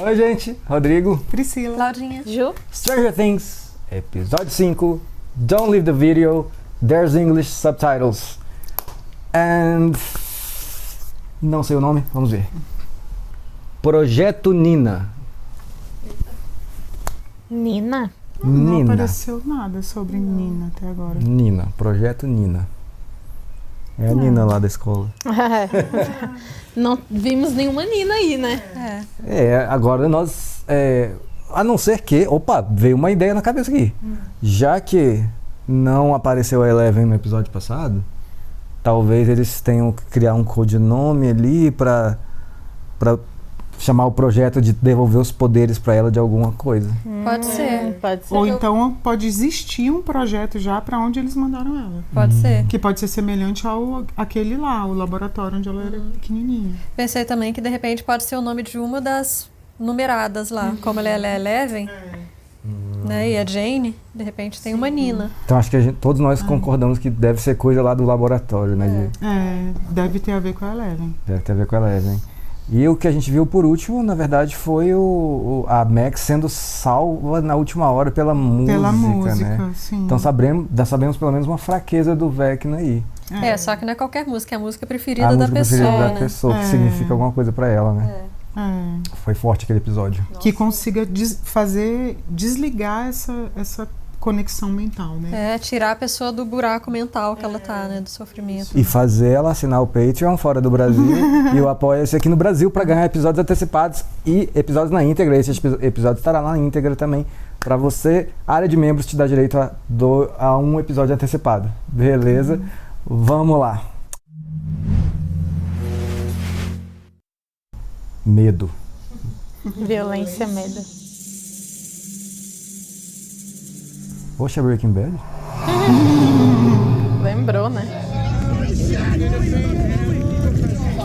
Oi, gente. Rodrigo. Priscila. Claudinha. Ju. Stranger Things, episódio 5. Don't leave the video. There's English subtitles. And... não sei o nome, vamos ver. Projeto Nina. Nina? Não Nina. apareceu nada sobre Nina até agora. Nina. Projeto Nina. É a Nina lá da escola. Não vimos nenhuma Nina aí, né? Agora nós... a não ser que... Opa, veio uma ideia na cabeça aqui. Já que não apareceu a Eleven no episódio passado, talvez eles tenham que criar um codinome ali pra chamar o projeto de devolver os poderes pra ela de alguma coisa. Pode ser. Pode ser. Ou então pode existir um projeto já pra onde eles mandaram ela. Pode ser. Que pode ser semelhante ao aquele lá, o laboratório onde ela era pequenininha. Pensei também que de repente pode ser o nome de uma das numeradas lá. Como ela é Eleven, né? E a Jane, de repente tem uma Nina. Então acho que todos nós concordamos que deve ser coisa lá do laboratório, né? Deve ter a ver com a Eleven. Deve ter a ver com a Eleven. E o que a gente viu por último, na verdade, foi a Max sendo salva na última hora pela música, né? Sim. Então sabemos pelo menos uma fraqueza do Vecna aí. Só que não é qualquer música, é a música preferida A da música pessoa, preferida da né? pessoa, que significa alguma coisa pra ela, né? Foi forte aquele episódio. Que consiga desligar essa conexão mental, né? Tirar a pessoa do buraco mental que ela tá, né? Do sofrimento. E fazer ela assinar o Patreon fora do Brasil e o Apoia-se aqui no Brasil para ganhar episódios antecipados e episódios na íntegra. Esse episódio estará na íntegra também. Para você, a área de membros te dá direito a um episódio antecipado. Beleza? Vamos lá. Medo. Violência, medo. Poxa, Breaking Bad? Lembrou, né?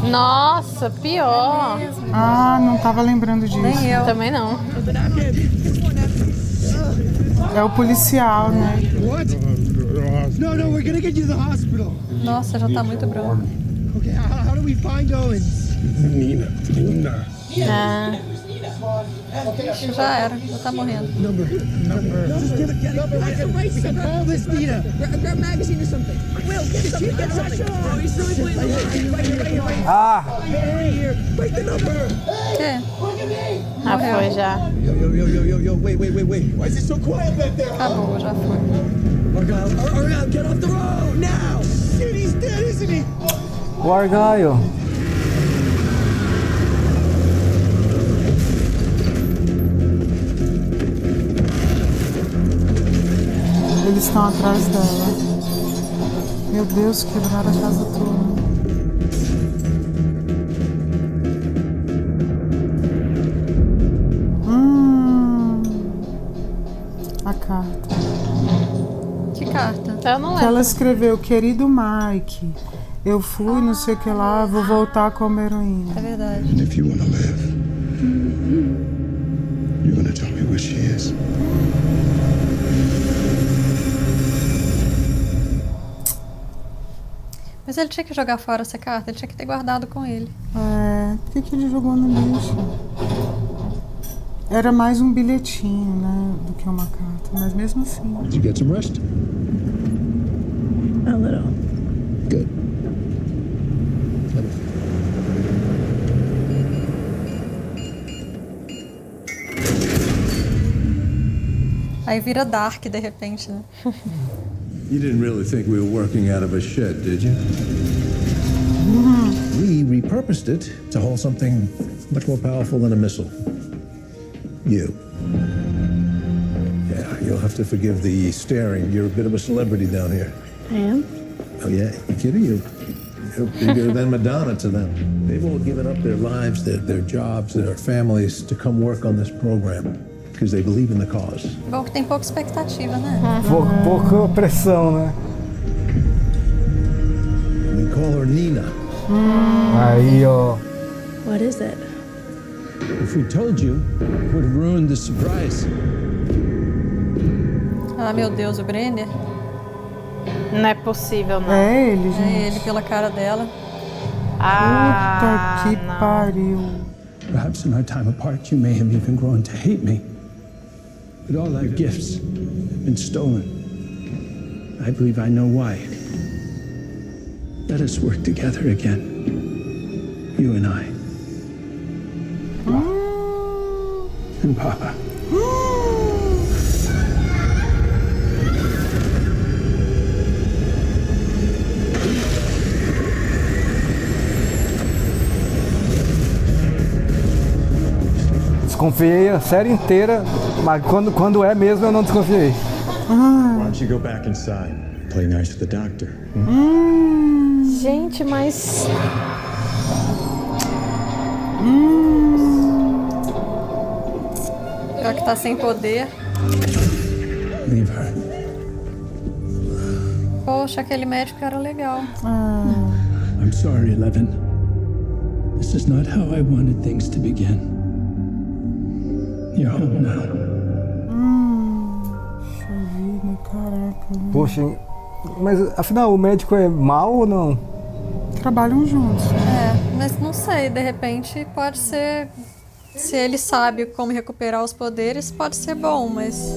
Nossa, pior. Não tava lembrando disso. Nem eu. Também não. É o policial, né? No, we're gonna get you to the hospital. Nossa, já tá muito branco. Okay, how do we find Owens? Nina. Já era, já tá morrendo. Number. Just give it. I can call this Nina. Grab a magazine or something. Will, get something. Oh, he's really playing. Right here. Break the number. Que? Foi já. Yo, wait. Why is it so quiet back there? Acabou, já foi. Argyle, get off the road now. Shit, he's dead, isn't he? O Argyle. Eles estão atrás dela. Meu Deus, quebraram a casa toda. A carta. Que carta? Eu não Que lembro. ela escreveu, querido Mike, eu fui, não sei o que lá, vou voltar como heroína. É verdade. And if you want to live, you're gonna tell me where she is. Mas ele tinha que jogar fora essa carta, ele tinha que ter guardado com ele. Por que ele jogou no lixo? Era mais um bilhetinho, né, do que uma carta, mas mesmo assim. Did you get some rest? A little. Good. Aí vira Dark de repente, né? You didn't really think we were working out of a shed, did you? We repurposed it to hold something much more powerful than a missile. You. Yeah, you'll have to forgive the staring. You're a bit of a celebrity down here. I am? Oh, yeah? You kidding? You're bigger than Madonna to them. They've all given up their lives, their jobs, their families to come work on this program because they believe in the cause. Bom que tem pouca expectativa, né? Pouca pressão, né? We call her Nina. Aí, ó. What is it? If we told you, it would have ruined the surprise. Ah, meu Deus, o Brenner. Não é possível, não. É ele, gente. É ele pela cara dela. Puta que não. pariu. Perhaps in our time apart, you may have even grown to hate me. But all our gifts have been stolen. I believe I know why. Let us work together again. You and I. And Papa. Desconfiei a série inteira, mas quando é mesmo eu não desconfiei. Why don't you go back inside? Play nice with the doctor. Gente, mas... Já que tá sem poder. Leave her. Poxa, aquele médico era legal. I'm sorry, Eleven. This is not how I wanted things to begin. You're home now. Vida, caraca. Poxa, mas afinal o médico é mau ou não? Trabalham juntos. Mas não sei, de repente pode ser... Se ele sabe como recuperar os poderes, pode ser bom, mas...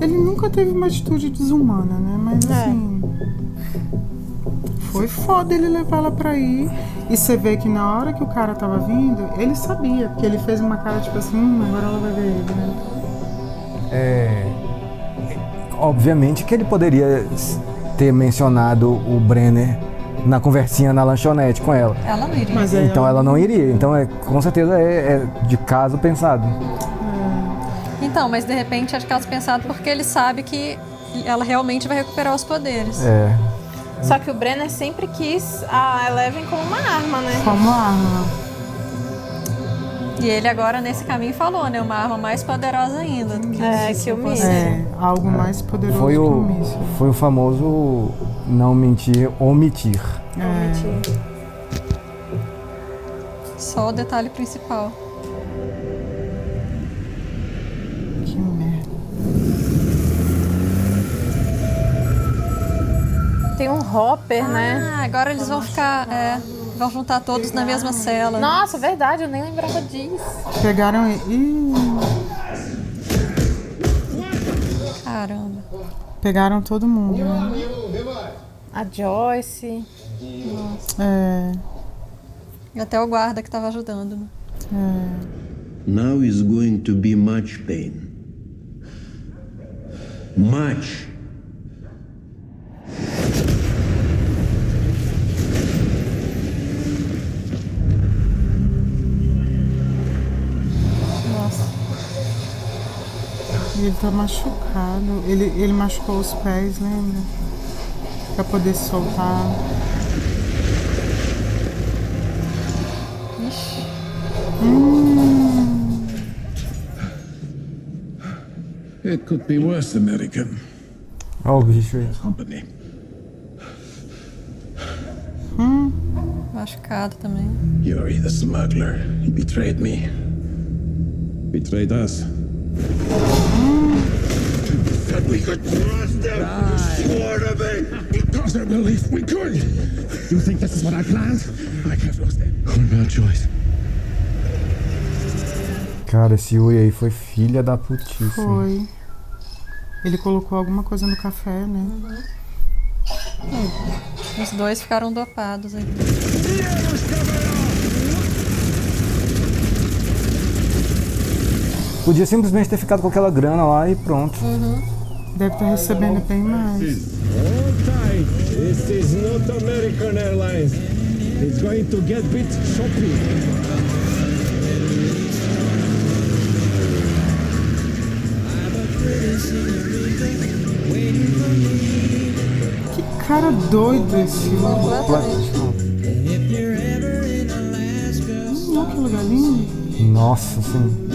Ele nunca teve uma atitude desumana, né? Mas assim... Foi foda ele levar ela pra ir. E você vê que na hora que o cara tava vindo, ele sabia. Porque ele fez uma cara tipo assim, agora ela vai ver ele, né? Obviamente que ele poderia ter mencionado o Brenner na conversinha na lanchonete com ela. Ela não iria. Mas Então ela não iria. Então com certeza é de caso pensado. Então, mas de repente é de caso pensado porque ele sabe que ela realmente vai recuperar os poderes. Só que o Brenner sempre quis a Eleven como uma arma, né? Como arma. E ele agora nesse caminho falou, né? Uma arma mais poderosa ainda. Do que que o míssil. Algo mais poderoso que o míssil. Foi o famoso não mentir, omitir. Só o detalhe principal. Que merda. Tem um Hopper, né? Agora eles vão ficar... vão juntar todos na mesma cela. Nossa, verdade, eu nem lembrava disso. Pegaram ele. Caramba. Pegaram todo mundo, né? A Joyce. E até o guarda que tava ajudando, né? Now is going to be much pain. Much. E ele tá machucado. Ele machucou os pés, lembra? Pra poder soltar. It could be worse, American. Olha o bicho aí. Company. Machucado também. Yuri, the smuggler. He betrayed me. Betrayed us. Said we could trust him. You swore to me. Because I believe we could. You think this is what I planned? I have lost him. What about Joyce? Cara, esse Yuri aí foi filha da putice. Foi. Ele colocou alguma coisa no café, né? Os dois ficaram dopados aí. Podia simplesmente ter ficado com aquela grana lá e pronto. Deve estar recebendo bem mais. This is not American Airlines. It's going to get bit choppy. Que cara doido esse. Olha que lugar lindo. Nossa, sim.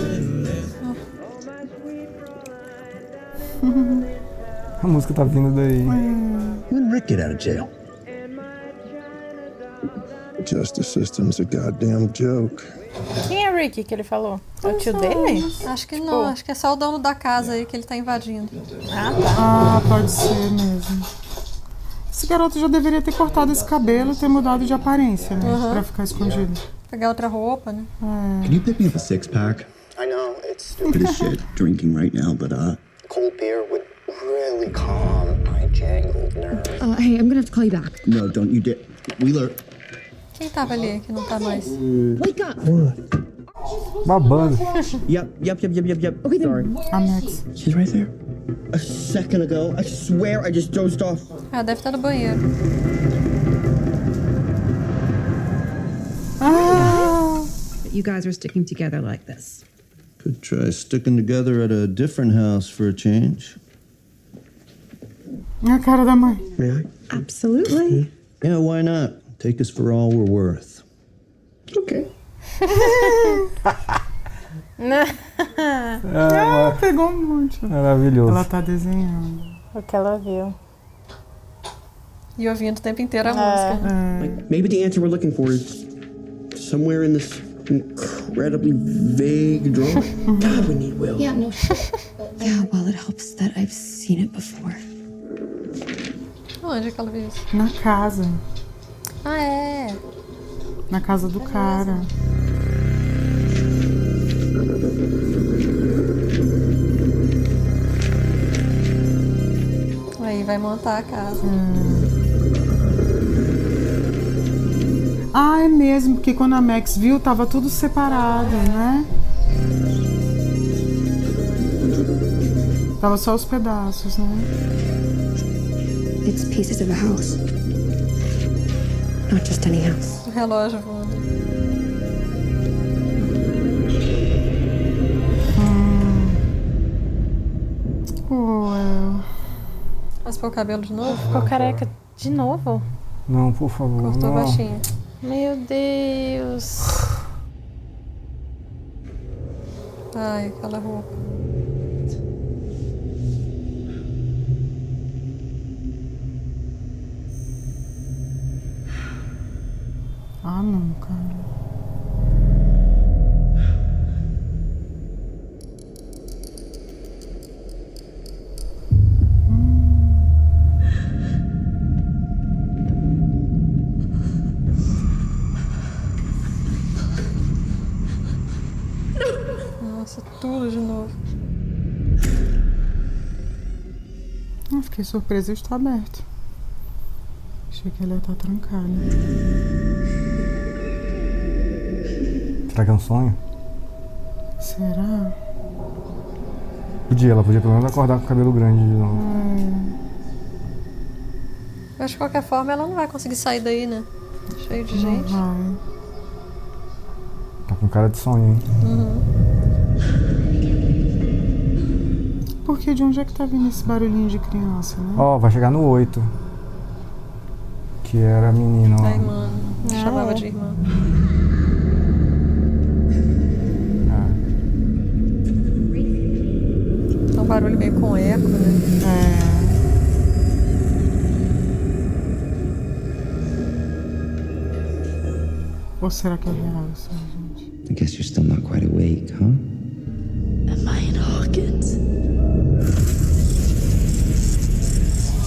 A música tá vindo daí. When did Rick get out of jail? Justice system's a goddamn joke. Quem é Ricky que ele falou? É o tio dele? Acho que não, acho que é só o dono da casa aí que ele tá invadindo. Ah, pode ser mesmo. Esse garoto já deveria ter cortado esse cabelo e ter mudado de aparência, né? Pra ficar escondido. Pegar outra roupa, né? Can you pick me up a six-pack? I know, it's stupid as shit drinking right now, but cold beer would really calm my jangled nerves. Hey, I'm gonna have to call you back. No, don't you dare. Wheeler. Quem tava ali que não tá mais? Wake up! Babando. Yep. Okay, Sorry. Max. She's right there. A second ago, I swear I just dozed off. Ah, deve estar no banheiro. You guys are sticking together like this. Could try sticking together at a different house for a change. A cara da mãe. May I? Absolutely. Yeah, why not? Take us for all we're worth. Okay. Ela pegou um monte. Maravilhoso. Ela tá desenhando. O que ela viu. E ouvindo o tempo inteiro a música. Like, maybe the answer we're looking for is somewhere in this incredibly vague drawing. God, we need Will. Yeah, no shit. Yeah, well, it helps that I've seen it before. Onde é que ela viu isso? Na casa. Ah, é. Na casa do cara. Aí vai montar a casa. Ah, é mesmo, porque quando a Max viu, tava tudo separado, né? Tava só os pedaços, né? It's pieces of a house. Not just any house. O relógio voando. Raspou o cabelo de novo? Ficou careca de novo? Não, por favor. Cortou não. baixinho. Meu Deus. Ai, aquela roupa. Ah, não, cara. Nossa, tudo de novo. Ah, fiquei surpresa, está aberto. Achei que ele ia estar trancado. Será que é um sonho? Será? Ela podia pelo menos acordar com o cabelo grande de novo. Mas de qualquer forma ela não vai conseguir sair daí, né? Cheio de gente. Vai. Tá com cara de sonho, hein? Porque de onde é que tá vindo esse barulhinho de criança, né? Ó, vai chegar no 8. Que era a menina, ó. A irmã. Chamava de irmã. É um barulho meio com eco, né? Ou será que é real isso, gente? I guess you're still not quite awake, huh? Am I in Hawkins?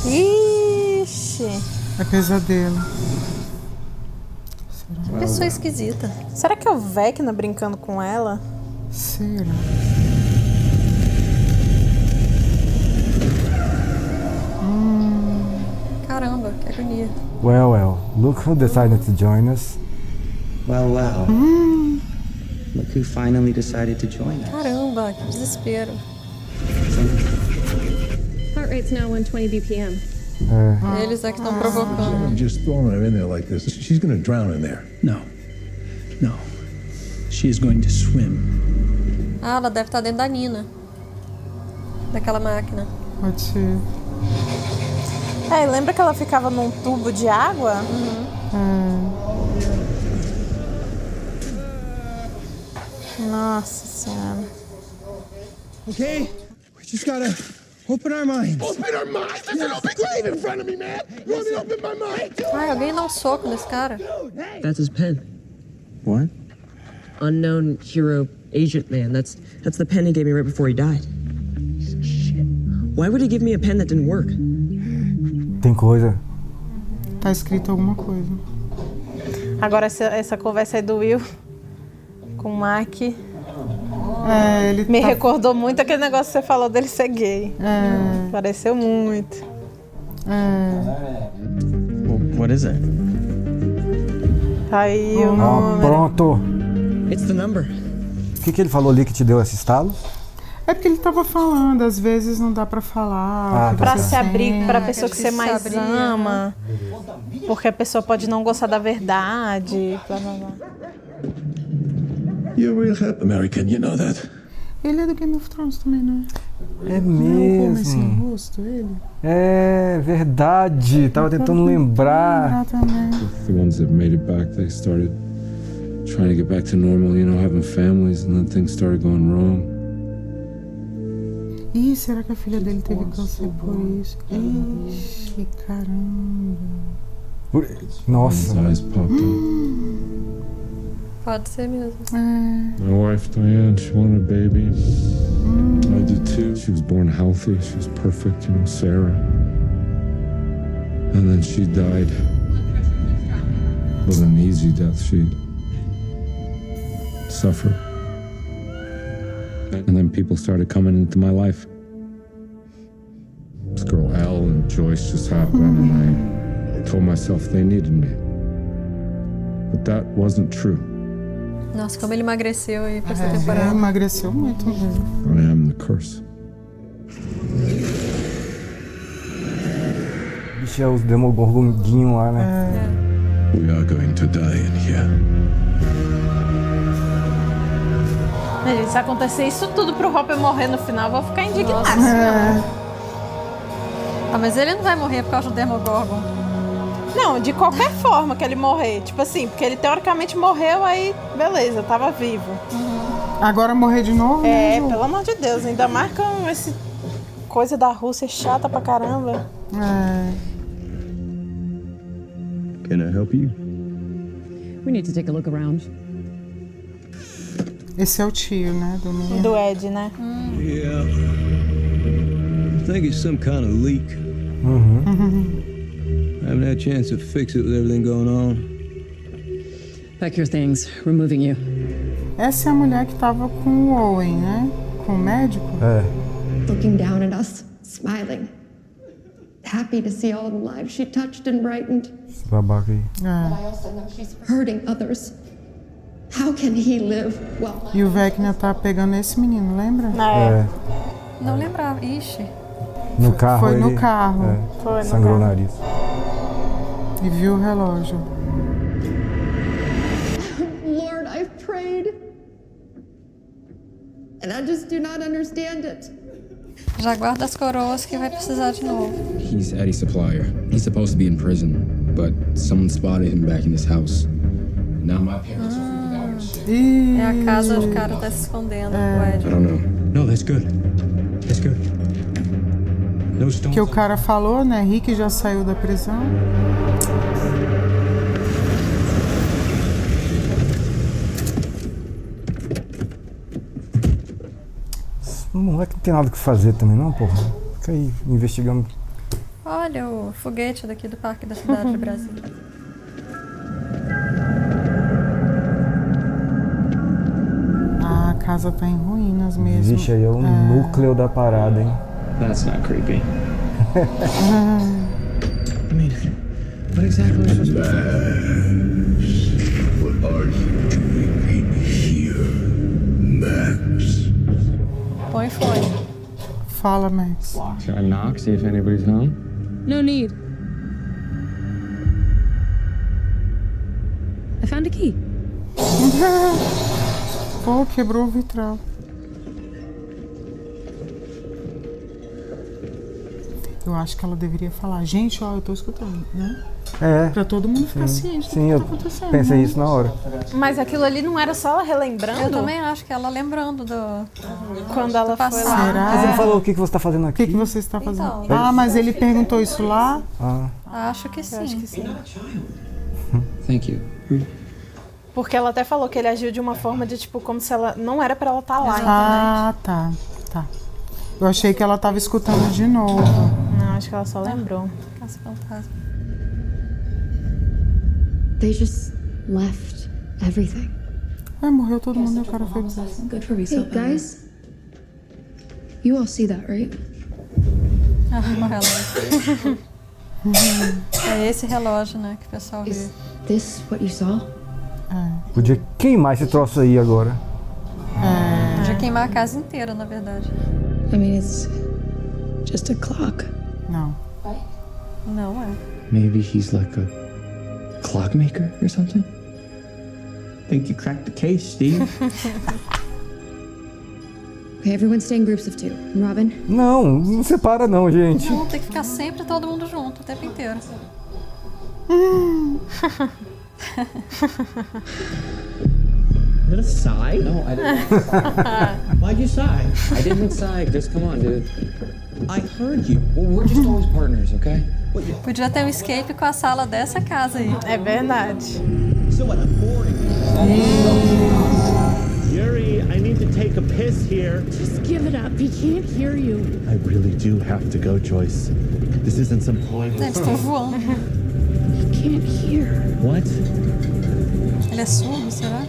Ixi. É pesadelo. Que pessoa esquisita. Será que é o Vecna brincando com ela? Será? Caramba, que agonia. Well, look who decided to join us. Well. Look who finally decided to join us. Caramba, que desespero. Heart rate's now 120 BPM. Eles é que estão provocando. I'm just throwing her in there like this. She's gonna drown in there. No. She is going to swim. Ah, ela deve estar dentro da Nina. Daquela máquina. Pode ser. É, lembra que ela ficava num tubo de água? Nossa Senhora. Okay, we just gotta open our minds. Open our minds? There's an open grave in front of me, man. You want me to open my mind? Ai, alguém dá um soco nesse cara. That's his pen. What? Unknown hero agent man. That's the pen he gave me right before he died. Shit. Why would he give me a pen that didn't work? Tem coisa. Tá escrito alguma coisa. Agora essa conversa aí do Will com o Mark Ele me recordou muito aquele negócio que você falou dele ser gay. Pareceu muito. What is it? Tá aí o número. Pronto. It's the number. O que ele falou ali que te deu esse estalo? É porque ele tava falando, às vezes não dá pra falar. Pra se abrir pra pessoa que você mais ama. Porque a pessoa pode não gostar da verdade. Blá, blá, blá. You're a real help American, you know that. Ele é do Game of Thrones também, né? É Não come sem mesmo. rosto, ele? É verdade. Tava tentando lembrar. The ones that made it back, they started trying to get back to normal, you know, having families, and then things started going wrong. Ih, será que a filha dele teve câncer por isso? Ixi, caramba. Nossa. His eyes popped up. Pode ser mesmo. My wife Diane, she wanted a baby. I did too. She was born healthy. She was perfect, you know, Sarah. And then she died. It wasn't an easy death. She suffered. And then people started coming into my life. This girl Elle and Joyce just happened, and I told myself they needed me. But that wasn't true. Nossa, como ele emagreceu aí pra essa temporada. Ele emagreceu muito mesmo. I am the curse. Bicho, é os demogorgonguinhos lá, né? We are going to die in here. Gente, se acontecer isso tudo pro Hopper morrer no final, eu vou ficar indignada. Ah, mas ele não vai morrer por causa do Demogorgon. Não, de qualquer forma que ele morrer. Tipo assim, porque ele teoricamente morreu, aí beleza, tava vivo. Agora morrer de novo? É, pelo amor de Deus, ainda marcam esse coisa da Rússia chata pra caramba. Can I help you? We need to take a look around. Esse é o tio, né? Do menino. Do Ed, né? Yeah. I think it's some kind of leak. I haven't had a chance to fix it with everything going on. Pack your things. We're moving you. Essa é a mulher que tava com o Owen, né? Com o médico. Looking down at us, smiling. Happy to see all the lives she touched and brightened. Esse babaca aí. But I also know she's hurting others. How can he live well? E o Vecna tá pegando esse menino, lembra? Não lembrava. Ixi. No carro. Foi ele... no carro. Foi no sangrou o carro. nariz. E viu o relógio. Lord, I've prayed. And I just do not understand it. Já guarda as coroas que vai precisar de novo. He's Eddie's supplier. He's supposed to be in prison, but someone spotted him back in his house. Now my parents are freaking out and shit. É a casa onde o cara tá se escondendo, o Ed. I don't know. No, that's good. That's good. No stones. Que o cara falou, né? Rick já saiu da prisão. Esse moleque não tem nada que fazer também, não, porra. Fica aí investigando. Olha o foguete daqui do Parque da Cidade de Brasília. A casa tá em ruínas mesmo. Vixe, aí é o núcleo da parada, hein? That's not creepy. I mean, what exactly is this? What are you doing in here, Max? Põe fone. Fala, Max. Should I knock, see if anybody's home? No need. I found a key. Pô, quebrou o vitral. Eu acho que ela deveria falar, gente, ó, eu tô escutando, né? É. Pra todo mundo ficar ciente do que eu tá acontecendo. pensei né? isso na hora. Mas aquilo ali não era só ela relembrando? Eu também acho que ela lembrando do... Quando ela foi lá. Será? Mas ele falou, o que você tá fazendo aqui? O que você está fazendo? Então. Ah, mas ele perguntou isso lá? Acho que sim. Acho que sim. Thank you. Porque ela até falou que ele agiu de uma forma de, tipo, como se ela... Não era pra ela estar lá, Ah, tá. Eu achei que ela tava escutando de novo. Não, acho que ela só lembrou. Caça fantasma. They just left everything. Morreu todo mundo e o cara foi preso. Good for Hey, guys. You all see that, right? O relógio. É esse relógio, né, que o pessoal vê. Is this what you saw? Podia queimar esse troço aí agora. Podia queimar a casa inteira, na verdade. I mean, it's just a clock. Não. Não é. Maybe he's like a clockmaker or something? Think you cracked the case, Steve? Okay, everyone stay in groups of 2. Robin? Não separa não, gente. Não, tem que ficar sempre todo mundo junto, o tempo inteiro. Is that a sigh? No, I didn't. Why'd you sigh? I didn't sigh. Just come on, dude. I heard you. Well, we're just always partners, okay? Podia ter um escape com a sala dessa casa aí. É verdade. So what, I'm boring. Yuri, I need to take a piss here. Just give it up. He can't hear you. I really do have to go, Joyce. This isn't some point. Eles estão voando. He can't hear. What? Ele é surdo, será?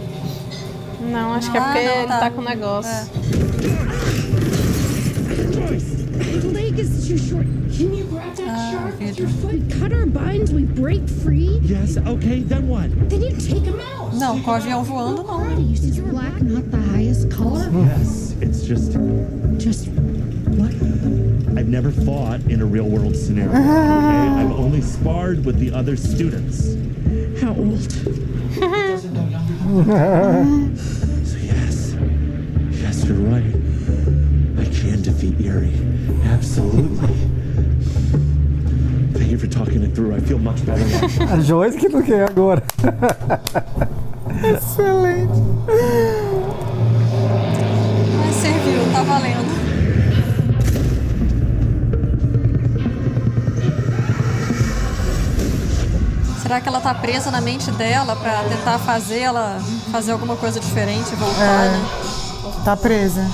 Não, acho que é porque ele tá com negócio. My leg is too short. Can you grab that shark with your foot? Cut our binds, we break free. Yes, okay, then what? Then you take him out. Não, com o avião voando, não. Is black not the highest color? Yes, it's just What? I've never fought in a real world scenario. Okay? I've only sparred with the other students. How old? So yes, you're right. I can defeat Yuri. Absolutely. Thank you for talking it through. I feel much better now. A Joyce que não quer agora. Excelente. Mas serviu, tá valendo. Será que ela tá presa na mente dela pra tentar fazer alguma coisa diferente e voltar, né? Tá presa.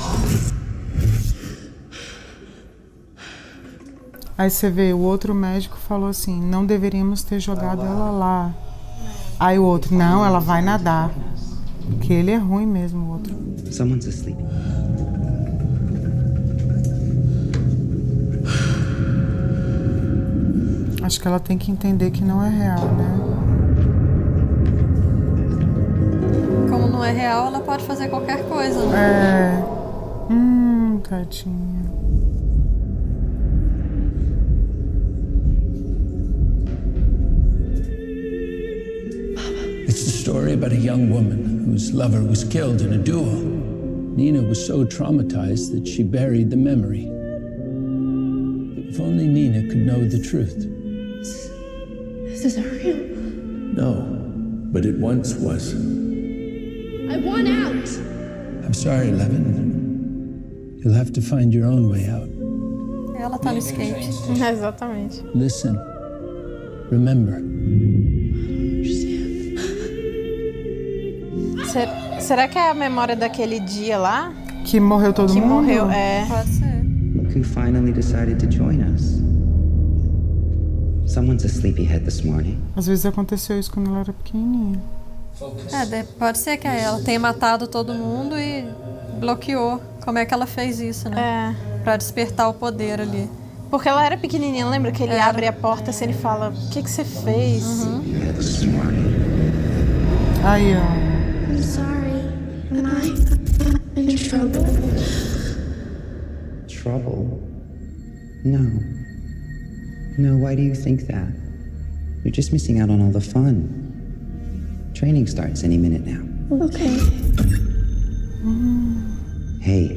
Aí você vê, o outro médico falou assim, não deveríamos ter jogado ela lá. Aí o outro, não, ela vai nadar. Porque ele é ruim mesmo, o outro. Someone's asleep. Acho que ela tem que entender que não é real, né? Como não é real, ela pode fazer qualquer coisa, né? Tadinha. It's the story about a young woman whose lover was killed in a duel. Nina was so traumatized that she buried the memory. If only Nina could know the truth. This isn't real. No, but it once was. I want out. I'm sorry, Levin. You'll have to find your own way out. Ela tá no skate. Exatamente. Listen. Remember. Será que é a memória daquele dia lá? Que morreu todo mundo? Que morreu, é. Pode ser. Look who finally decided to join us. Someone's a sleepyhead this morning. Às vezes aconteceu isso quando ela era pequenininha. Pode ser que ela tenha matado todo mundo e bloqueou. Como é que ela fez isso, né? Pra despertar o poder ali. Porque ela era pequenininha, lembra que ele abre a porta assim, ele fala, o que você fez? Aí, ó. I'm sorry. Am I in trouble? Trouble? No. No, why do you think that? You're just missing out on all the fun. Training starts any minute now. Okay. Hey,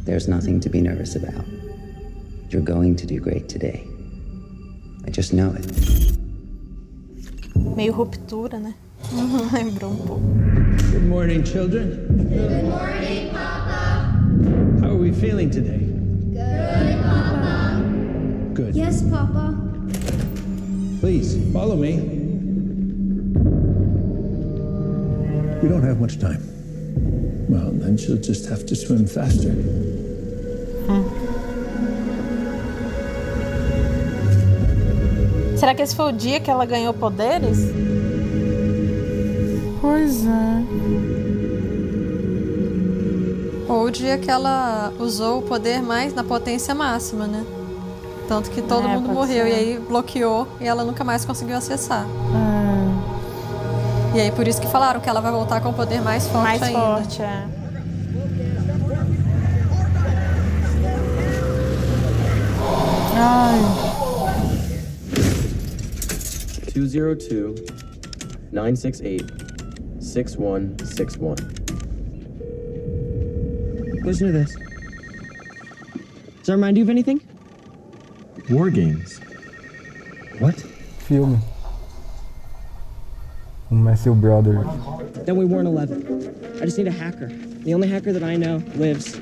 there's nothing to be nervous about. You're going to do great today. I just know it. Meio ruptura, né? Lembrou um pouco. Good morning, children. Good morning, Papa. How are we feeling today? Good, Papa. Good. Yes, Papa. Please, follow me. We don't have much time. Well, then she'll just have to swim faster. Será que esse foi o dia que ela ganhou poderes? Pois é. Ou o dia que ela usou o poder mais na potência máxima, né? Tanto que todo mundo morreu e aí bloqueou e ela nunca mais conseguiu acessar. E aí por isso que falaram que ela vai voltar com o poder mais forte ainda. Mais forte, é. Ai. 202-968-6161. Listen to this. Does that remind you of anything? War games. What? Filme. O Matthew Brother. Then we weren't 11. I just need a hacker. The only hacker that I know lives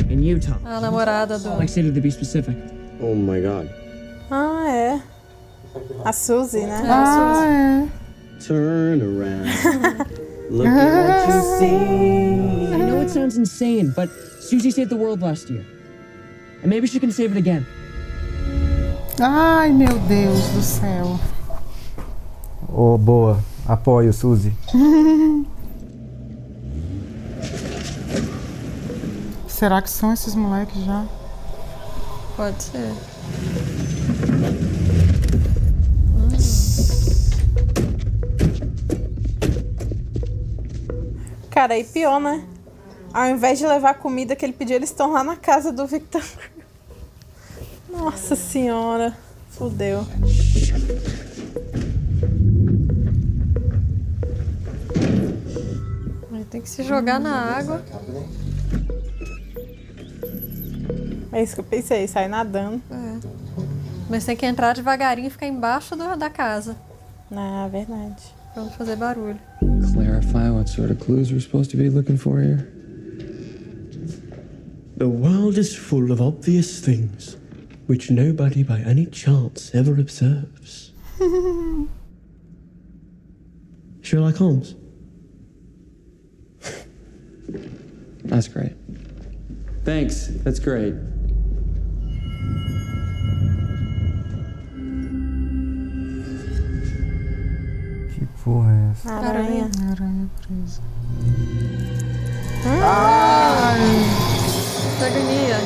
in Utah. A namorada do... Like City to be specific. Oh my God. Ah, é. A Suzy, né? Ah, é. Turn around. Look at what you see. I know it sounds insane, but Susie saved the world last year. And maybe she can save it again. Ai, meu Deus do céu. Oh, boa. Apoio, Suzy. Será que são esses moleques já? Pode ser. Cara, aí pior, né? Ao invés de levar a comida que ele pediu, eles estão lá na casa do Victor. Nossa senhora. Fudeu. Tem que se jogar na água. É isso que eu pensei, sai nadando. É. Mas tem que entrar devagarinho e ficar embaixo da casa. Ah, verdade. Pra não fazer barulho. Clarify what sort of clues we're supposed to be looking for here. The world is full of obvious things which nobody by any chance ever observes. Sherlock Holmes. That's great. Thanks, that's great. Que porra é essa? Aranha. Aranha presa. Ai! Que agonia.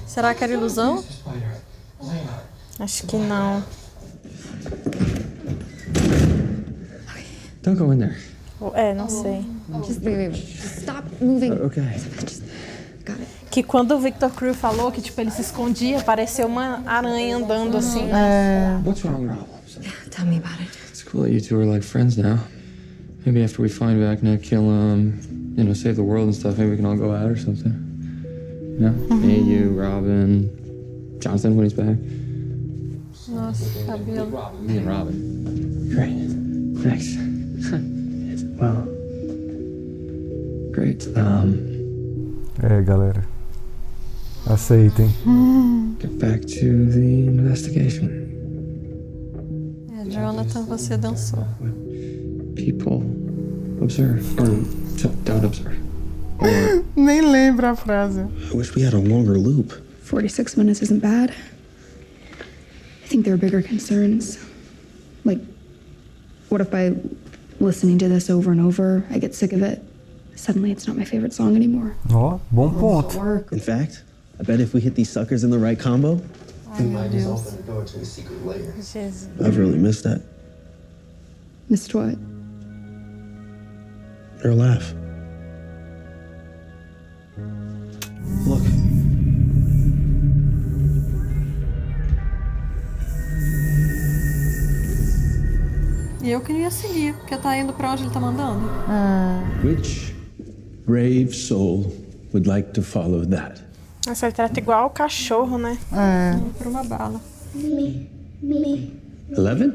Será que era ilusão? Acho que não. Don't go in there. É, não sei. Just stop moving. Okay. Que quando o Victor Crew falou que tipo ele se escondia, pareceu uma aranha andando assim. What's wrong, Rob? Tell me about it. It's cool that you two are like friends now. Maybe after we find Vecna, kill him, save the world and stuff, maybe we can all go out or something. No? Me, you, Robin, Jonathan when he's back. Nossa, cabelo. Me and Robin. Great. Thanks. Well, great. Galera. Aceitem. Get back to the investigation. Jonathan, você dançou. People observe, or don't observe. Or Nem lembro a frase. I wish we had a longer loop. 46 minutes isn't bad. I think there are bigger concerns. Like, what if by listening to this over and over, I get sick of it? Suddenly it's not my favorite song anymore. Ó, bom ponto. In fact, I bet if we hit these suckers in the right combo, Ai, meu Deus. Jesus. I've really missed that. Missed what? Their laugh. Look. E eu queria seguir, porque tá indo pra onde ele tá mandando. Which brave soul would like to follow that? Nossa, ele trata igual o cachorro, né? Por uma bala. Me. 11?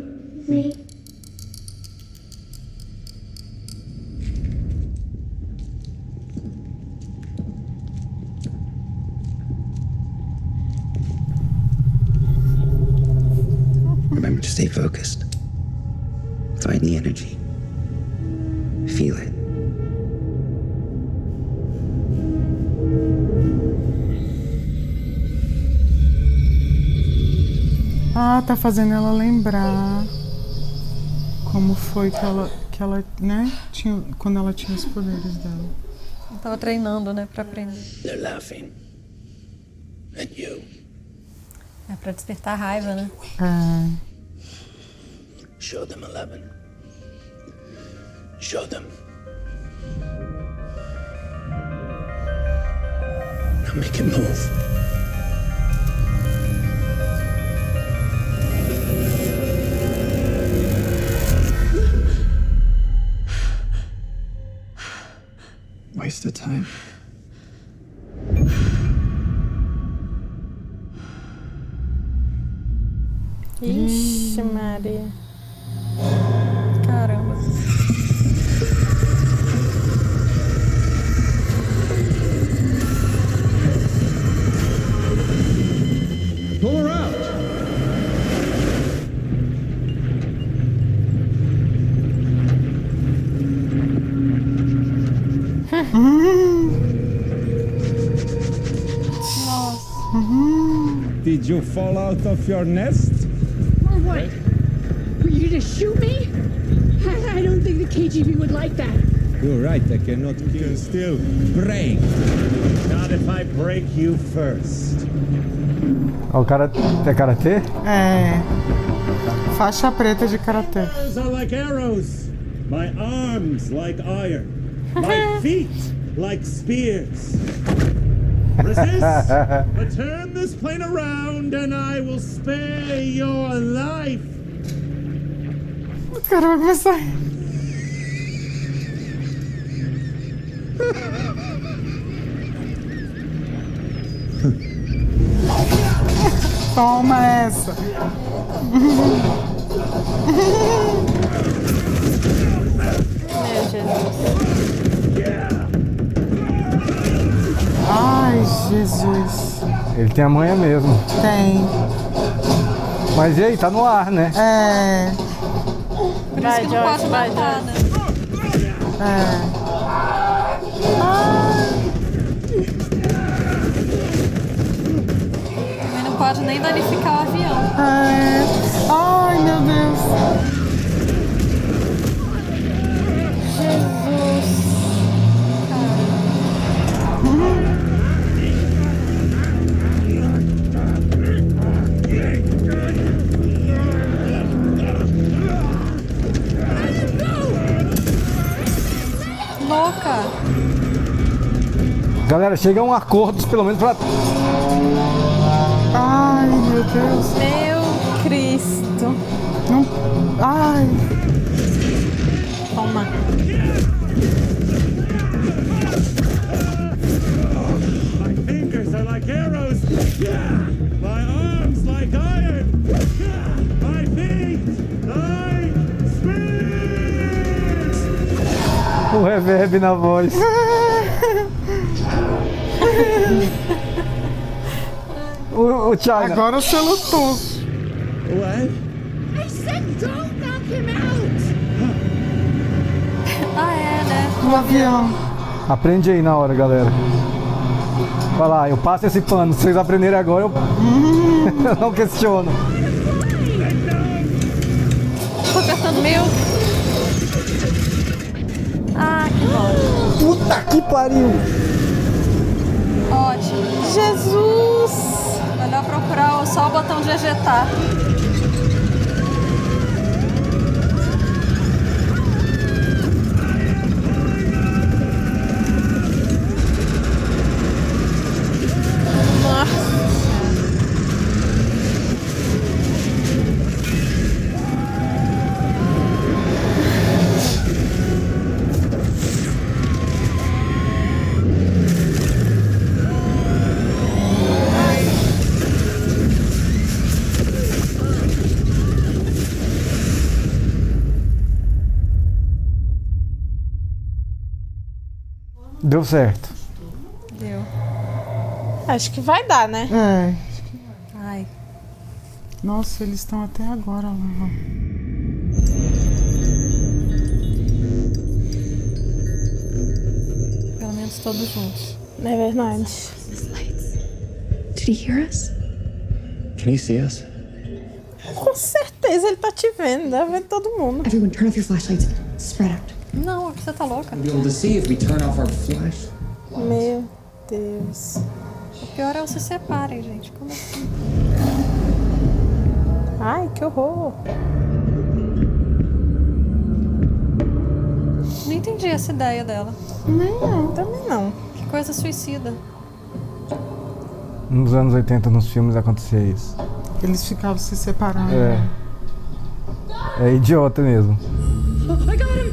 Me. Remember to stay focused. Find the energy. Feel it. Ah, tá fazendo ela lembrar como foi que ela, né, tinha, quando ela tinha os poderes dela. Ela tava treinando, né, pra aprender. They're laughing at you. É pra despertar raiva, né? Show them, Eleven. Show them. Now make it move. Waste of time. Ixi, Maria. Caramba. Pull her out! Did you fall out of your nest? Or what? Were you gonna shoot me? I don't think the KGB would like that. You're right, I cannot kill. You can still break. Not if I break you first. O cara é karatê? É. Faixa preta de karatê. Arrows are like arrows. My arms like iron. My feet like spears. Resist, but turn this plane around and I will spare your life. O cara vai começar. Toma essa. Meu Jesus. Ai, Jesus. Ele tem a manha mesmo. Tem. Mas e aí, tá no ar, né? É. Por isso que não pode matar, né? É. Também não pode nem danificar o avião. É. Ai, meu Deus. Jesus. Louca! Galera, chega a um acordo, pelo menos pra... Ai, meu Deus. Meu Cristo. Não. Ai. Toma. My fingers are like arrows. My arms like iron. My feet like spears. O reverb na voz. o China. Agora você lutou. What? I said don't knock him out! Ah, é, né? No avião. Aprende aí na hora, galera. Vai lá, eu passo esse pano. Se vocês aprenderem agora, eu, eu não questiono. Tô apertando meu. Ah, que bom. Puta que pariu! Ótimo. Jesus! Melhor procurar só o botão de ejetar. Deu certo. Deu. Acho que vai dar, né? É. Ai. Nossa, eles estão até agora lá. Pelo menos todos juntos. É verdade. Did he hear us? Can he see us? certeza ele tá te vendo, deve ver todo mundo. Everyone, turn off your flashlights. Spread out. Não, você tá louca. We'll be able to see if we turn off our flash. Meu Deus. O pior é os se separem, gente. Como assim? Ai, que horror. Não entendi essa ideia dela. Não, também não. Que coisa suicida. Nos anos 80, nos filmes, acontecia isso. Eles ficavam se separando. É idiota mesmo. I got him!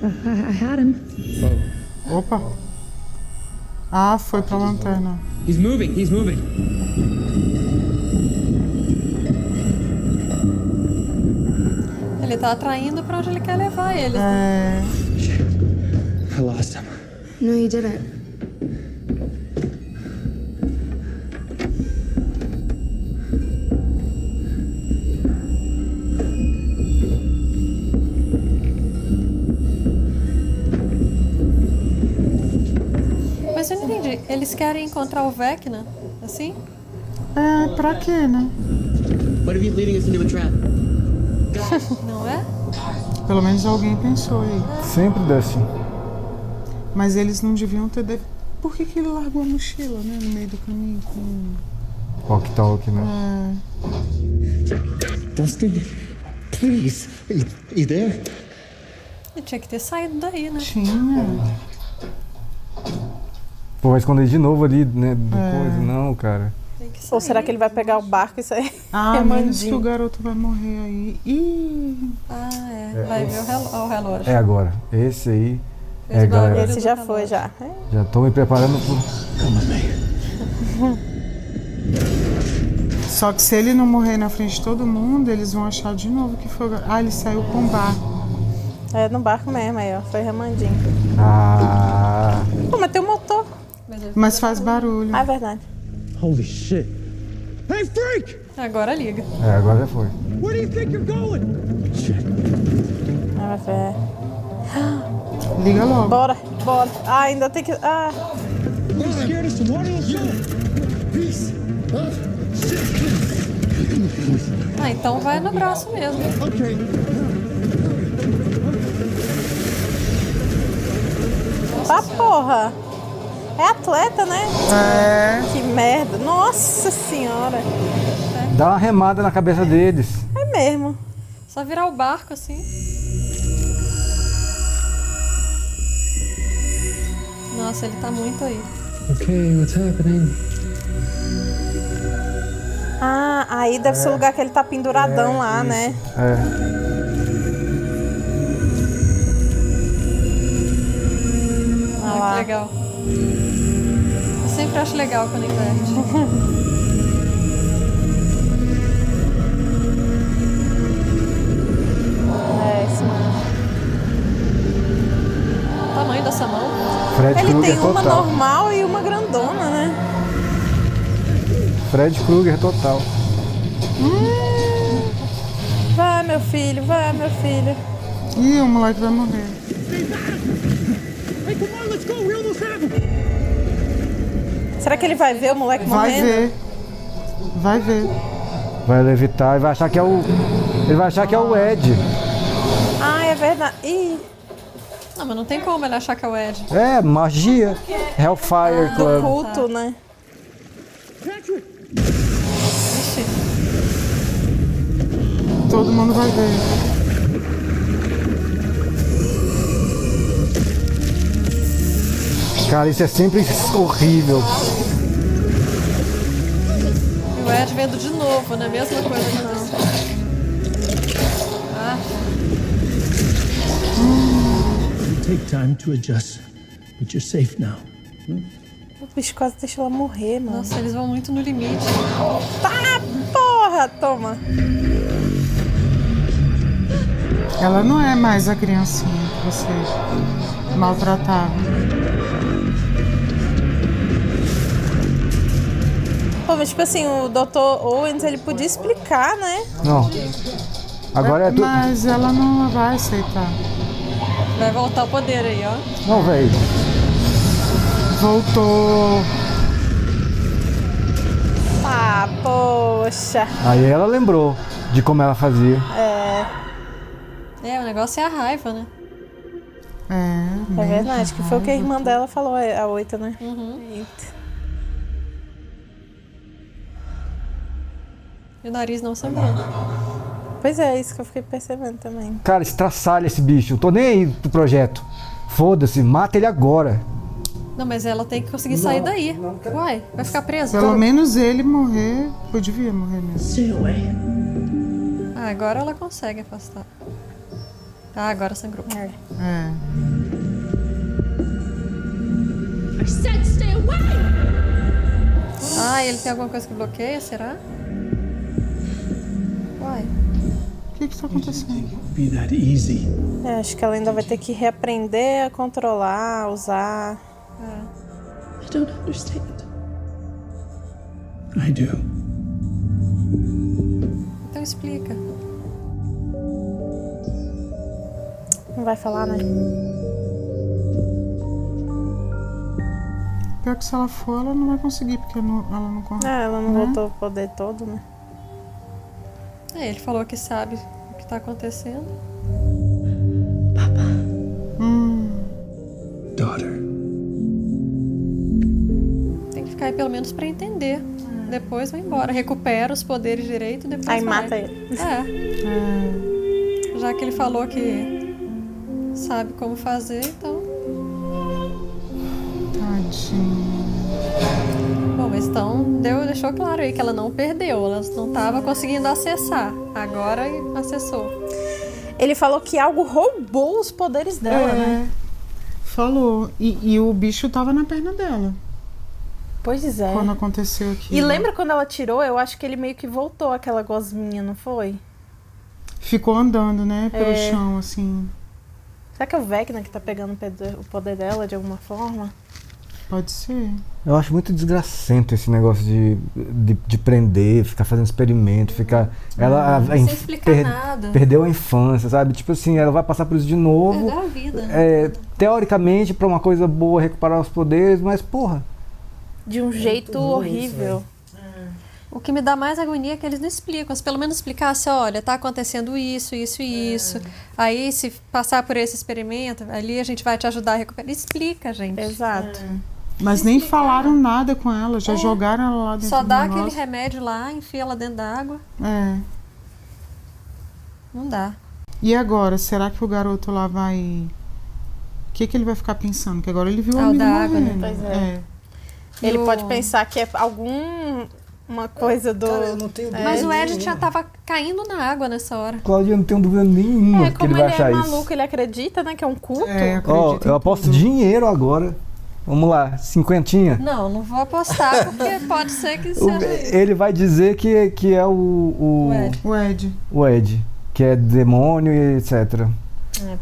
I had him. Opa. Ah, foi pra lanterna. He's moving, he's moving. Ele tá atraindo pra onde ele quer levar ele. I lost him. No, you didn't. Mas eu não entendi. Eles querem encontrar o Vecna? Assim? Pra quê, né? What if he's leading us into a trap? Não é? Pelo menos alguém pensou aí. Sempre deu assim. Mas eles não deviam ter... Por que ele largou a mochila, né? No meio do caminho com... Walk-talk, né? Dustin, please. You there? Ele tinha que ter saído daí, né? Tinha. Pô, vai esconder de novo ali, né? Coisa. Não, cara. Ou será que ele vai pegar o barco e sair? Ah, menos que o garoto vai morrer aí. Ih! Ah, vai ver o relógio. É agora. Esse aí Esse galera. Esse já foi, já. Já tô me preparando pro... Só que se ele não morrer na frente de todo mundo, eles vão achar de novo que foi... Ah, ele saiu com o barco. É, no barco mesmo aí, ó. Foi remandinho. Ah... Pô, mas tem um motor. Mas faz barulho. Ah, é verdade. Holy shit. Hey, freak! Agora liga. Agora já foi. Where do you think you're going? Shit. Ah, velho. Liga logo. Bora. Ah, ainda tem que... Ah. You scared us to water the show. Peace. Ah, então vai no braço mesmo. Okay. Tá, porra. É atleta, né? Que merda. Nossa senhora. Dá uma remada na cabeça deles. É mesmo. Só virar o barco assim. Nossa, ele tá muito aí. Okay, what's happening? Ah, aí deve ser o lugar que ele tá penduradão lá, né? Ah, que legal. Eu sempre acho legal quando inverte. Isso mesmo. O tamanho dessa mão. Fred Ele Krueger tem uma total. normal e uma grandona, né? Fred Krueger total. Vai, meu filho, vai, meu filho. Ih, o moleque vai morrer. Hey, come on, let's go. We almost have him. Será que ele vai ver o moleque morrendo? Vai ver. Vai levitar e vai achar que é o... Ele vai achar que é o Ed. Ah, é verdade. Ih. Não, mas não tem como ele achar que é o Ed. É, magia. Hellfire Club. Do culto, né? Ixi. Todo mundo vai ver. Cara, isso é sempre horrível. E o Ed vendo de novo, né? Mesma coisa que não. Ah. Take time to adjust, but you're safe now. O bicho quase deixou ela morrer, mano. Nossa, eles vão muito no limite. Tá, porra, toma. Ela não é mais a criancinha que você maltratava. Pô, mas tipo assim, o Dr. Owens, ele podia explicar, né? Não. Agora é tudo... Mas ela não vai aceitar. Vai voltar o poder aí, ó. Não, velho. Voltou. Ah, poxa. Aí ela lembrou de como ela fazia. O negócio é a raiva, né? É verdade, que foi o que a irmã dela falou, a 8, né? Eita. E o nariz não sangrando. Pois é, isso que eu fiquei percebendo também. Cara, estraçalha esse bicho. Eu tô nem aí pro projeto. Foda-se, mata ele agora. Não, mas ela tem que conseguir sair daí. Uai, vai ficar presa. Pelo menos ele morrer, eu devia morrer mesmo. Ah, agora ela consegue afastar. Ah, agora sangrou. I said stay away! Ah, ele tem alguma coisa que bloqueia, será? Uai. O que tá acontecendo? Be that easy. Acho que ela ainda vai ter que reaprender a controlar, usar. I don't understand. I do. Então explica. Não vai falar, né? Pior que se ela for, ela não vai conseguir, porque ela não consegue. Ela não voltou o poder todo, né? Ele falou que sabe o que tá acontecendo. Daughter. Tem que ficar aí pelo menos pra entender. Depois vai embora. Recupera os poderes direito e depois Aí vai. mata ele. Já que ele falou que sabe como fazer, então... Tadinho. Bom, mas então deixou claro aí que ela não perdeu. Ela não tava conseguindo acessar. Agora acessou. Ele falou que algo roubou os poderes dela, né? Falou. E o bicho tava na perna dela. Pois é. Quando aconteceu aqui. E lembra quando ela tirou? Eu acho que ele meio que voltou aquela gosminha, não foi? Ficou andando, né? Pelo chão, assim. Será que é o Vecna que tá pegando o poder dela de alguma forma? Pode ser. Eu acho muito desgracento esse negócio de prender, ficar fazendo experimento, ficar... Ela sem explicar nada. Perdeu a infância, sabe? Tipo assim, ela vai passar por isso de novo. Perdeu a vida, né? Teoricamente, pra uma coisa boa, recuperar os poderes, mas porra... De um jeito horrível. O que me dá mais agonia é que eles não explicam. Se pelo menos explicasse, olha, tá acontecendo isso, isso e isso. Aí, se passar por esse experimento, ali a gente vai te ajudar a recuperar. Explica, gente. Exato. Mas nem falaram nada com ela, já jogaram ela lá dentro Só do dá negócio. aquele remédio lá, enfia ela dentro da água. Não dá. E agora, será que o garoto lá vai... O que ele vai ficar pensando? Que agora ele viu o amigo da água, né? morrendo. Pois é. Ele pode pensar que é uma coisa do... Cara, eu não tenho dúvida. Mas o Ed já tava caindo na água nessa hora. Claudia, eu não tenho dúvida nenhuma que ele vai achar isso. Como ele é maluco, ele acredita, né? Que é um culto. Eu aposto dinheiro agora. Vamos lá, 50. Não vou apostar, porque pode ser que seja isso. Ele vai dizer que é o Ed, que é demônio e etc.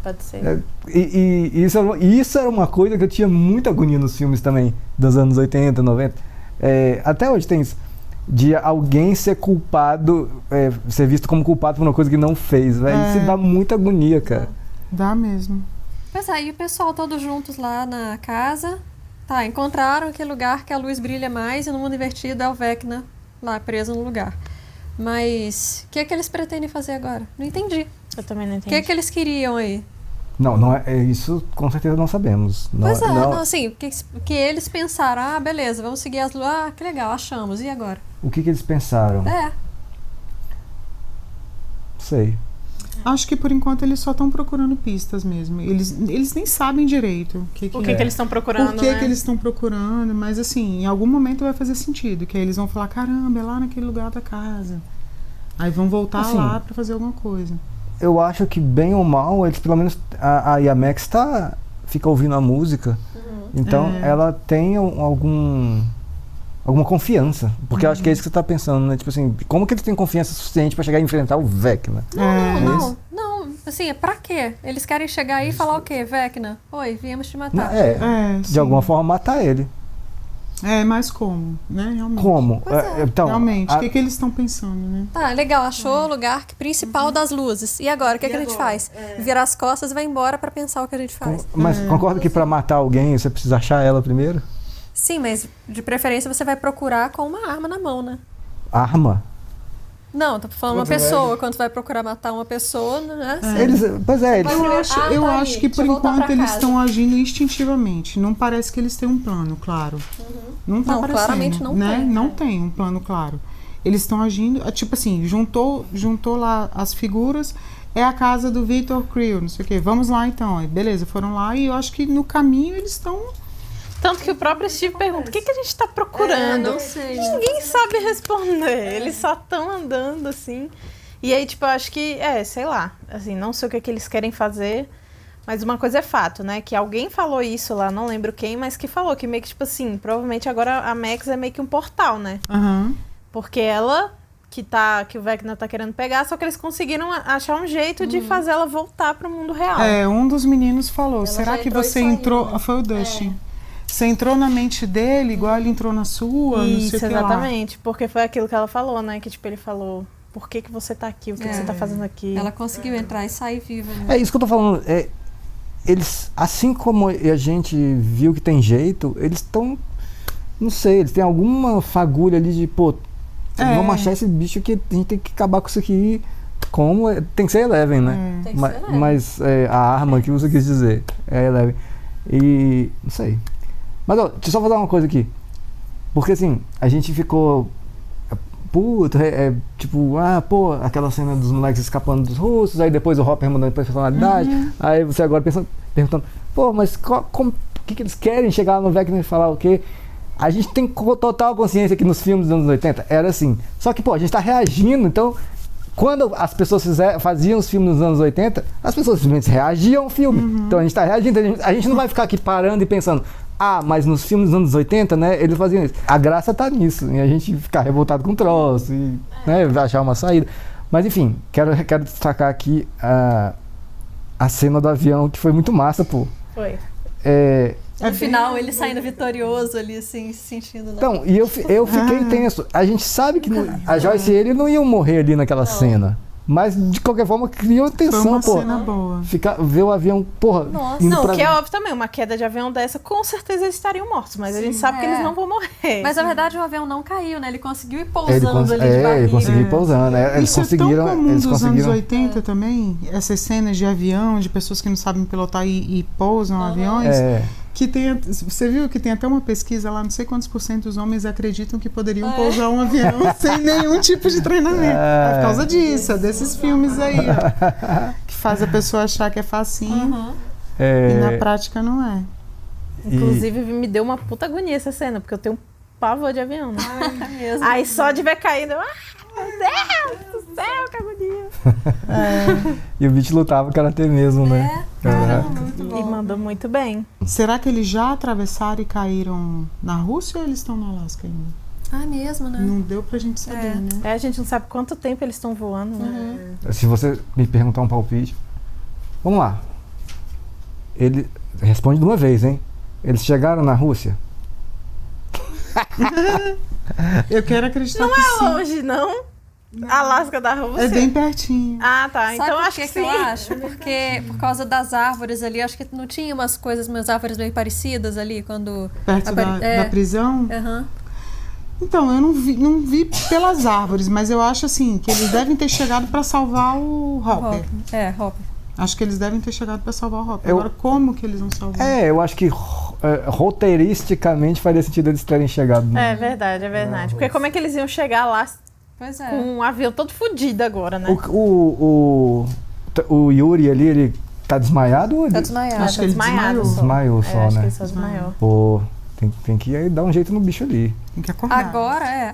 Pode ser. E isso era uma coisa que eu tinha muita agonia nos filmes também, dos anos 80, 90. Até hoje tem isso. De alguém ser culpado, ser visto como culpado por uma coisa que não fez. Isso dá muita agonia, cara. Dá mesmo. Mas aí o pessoal todos juntos lá na casa, encontraram aquele lugar que a luz brilha mais e no mundo invertido é o Vecna lá preso no lugar. Mas o que é que eles pretendem fazer agora? Não entendi. Eu também não entendi. O que é que eles queriam aí? Não é isso, com certeza não sabemos. Pois não, assim, que eles pensaram, beleza, vamos seguir as luzes, que legal, achamos, e agora? O que eles pensaram? Sei. Acho que por enquanto eles só estão procurando pistas mesmo. Eles nem sabem direito o que eles estão procurando. Por que eles estão procurando, mas assim, em algum momento vai fazer sentido, que aí eles vão falar, caramba, é lá naquele lugar da casa. Aí vão voltar lá pra fazer alguma coisa. Eu acho que bem ou mal, eles pelo menos a Yamex fica ouvindo a música. Então ela tem alguma confiança. Porque eu acho que é isso que você tá pensando, né? Tipo assim, como que eles têm confiança suficiente pra chegar e enfrentar o Vecna? Não, assim, pra quê? Eles querem chegar aí e falar o quê? Vecna? Oi, viemos te matar. De alguma forma matar ele. Mas como, né? Realmente. Como? Então, realmente, o que eles estão pensando, né? Tá, legal, achou o lugar principal das luzes. E agora, o que a gente faz? Virar as costas e vai embora pra pensar o que a gente faz. Mas concorda que pra matar alguém você precisa achar ela primeiro? Sim, mas de preferência você vai procurar com uma arma na mão, né? arma. Não, tô falando uma pessoa. Quando tu vai procurar matar uma pessoa, né? Eu acho que por enquanto eles estão agindo instintivamente. Não parece que eles têm um plano claro. Não tá parecendo, claramente não né? tem. Não tem um plano claro. Eles estão agindo, tipo assim, juntou lá as figuras, é a casa do Victor Creel, não sei o quê. Vamos lá então. Aí, beleza, foram lá e eu acho que no caminho eles estão... Tanto que o próprio Steve pergunta, o que a gente tá procurando? Não sei. Ninguém sabe responder, eles só estão andando, assim. E aí, tipo, eu acho que, sei lá, assim, não sei o que eles querem fazer, mas uma coisa é fato, né? Que alguém falou isso lá, não lembro quem, mas que falou que meio que, tipo assim, provavelmente agora a Max é meio que um portal, né? Porque ela, que o Vecna tá querendo pegar, só que eles conseguiram achar um jeito de fazer ela voltar pro mundo real. Um dos meninos falou, será que você entrou... né? Foi o Dustin. Você entrou na mente dele igual ele entrou na sua? Isso, não sei o que exatamente. Porque foi aquilo que ela falou, né? Que tipo, ele falou, por que você tá aqui? O que você tá fazendo aqui? Ela conseguiu entrar e sair viva. Né? É isso que eu tô falando. Eles, assim como a gente viu que tem jeito, eles estão... Não sei, eles têm alguma fagulha ali de, pô, vamos achar esse bicho que a gente tem que acabar com isso aqui. Como? Tem que ser Eleven, né? Tem que ser Eleven. Mas a arma que você quis dizer é Eleven. E... não sei. Mas, ó, deixa eu só falar uma coisa aqui. Porque, assim, a gente ficou... puto, tipo, pô, aquela cena dos moleques escapando dos russos, aí depois o Hopper mudando de personalidade, aí você agora perguntando, pô, mas o que eles querem chegar no Vecna e falar o quê? A gente tem total consciência que nos filmes dos anos 80 era assim. Só que, pô, a gente tá reagindo, então... Quando as pessoas faziam os filmes nos anos 80, as pessoas simplesmente reagiam ao filme. Então a gente está reagindo, a gente não vai ficar aqui parando e pensando, mas nos filmes dos anos 80, né, eles faziam isso. A graça tá nisso, e a gente ficar revoltado com o troço, e né, achar uma saída. Mas enfim, quero destacar aqui a cena do avião, que foi muito massa, pô. Foi. No final, ele saindo vitorioso ali, assim, se sentindo... Então, e eu fiquei tenso. A gente sabe que a Joyce e ele não iam morrer ali naquela cena. Mas, de qualquer forma, criou tensão, foi uma pô. Cena boa. Ver o avião, porra... Nossa. Não, o que é óbvio também, uma queda de avião dessa, com certeza eles estariam mortos. Mas a gente sabe que eles não vão morrer. Mas, na verdade, o avião não caiu, né? Ele conseguiu ir pousando ali de barriga. Ele conseguiu ir pousando. Eles conseguiram... Isso é tão comum dos anos 80 também, essas cenas de avião, de pessoas que não sabem pilotar e pousam aviões... Que tem, você viu que tem até uma pesquisa lá, não sei quantos % dos homens acreditam que poderiam pousar um avião sem nenhum tipo de treinamento. É por causa disso, desses filmes aí, ó, que faz a pessoa achar que é facinho e na prática não é. Inclusive, me deu uma puta agonia essa cena, porque eu tenho um pavor de avião, né? Aí só de ver caindo, meu Deus do céu, que agonia. E o bicho lutava karatê mesmo, né? Muito bom. E mandou muito bem. Será que eles já atravessaram e caíram na Rússia ou eles estão no Alasca ainda? Mesmo, né? Não deu pra gente saber, né? A gente não sabe quanto tempo eles estão voando, né? Se você me perguntar um palpite... Vamos lá. Ele responde de uma vez, hein? Eles chegaram na Rússia? Eu quero acreditar não que sim. Não é longe, não? Alasca da Rússia? É bem pertinho. Ah, tá. Sabe Então por acho que sim. eu acho? Porque por causa das árvores ali, acho que não tinha umas árvores meio parecidas ali quando... Perto da prisão? Então, eu não vi pelas árvores, mas eu acho assim, que eles devem ter chegado para salvar o Hopper. Hopper. Acho que eles devem ter chegado para salvar o Hopper. Agora, como que eles vão salvar? Eu acho que roteiristicamente faria sentido eles terem chegado. É verdade. Porque como é que eles iam chegar lá com um avião todo fodido agora, né? O Yuri ali, ele tá desmaiado? Ou ele... Tá desmaiado. Acho que ele desmaiou. Desmaiou só, né? Acho que ele só desmaiou. Pô, tem que dar um jeito no bicho ali. Tem que acordar.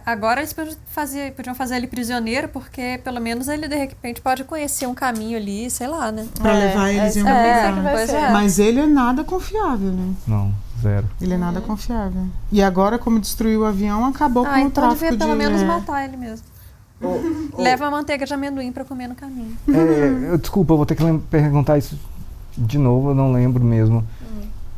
Agora eles podiam fazer ele prisioneiro, porque pelo menos ele de repente pode conhecer um caminho ali, sei lá, né? Pra levar eles em algum lugar. Mas ele é nada confiável, né? Não, zero. Ele é nada confiável. E agora, como destruiu o avião, acabou com o então tráfico devia pelo menos matar ele mesmo. Leva a manteiga de amendoim pra comer no caminho. Desculpa, eu vou ter que perguntar isso de novo, eu não lembro mesmo.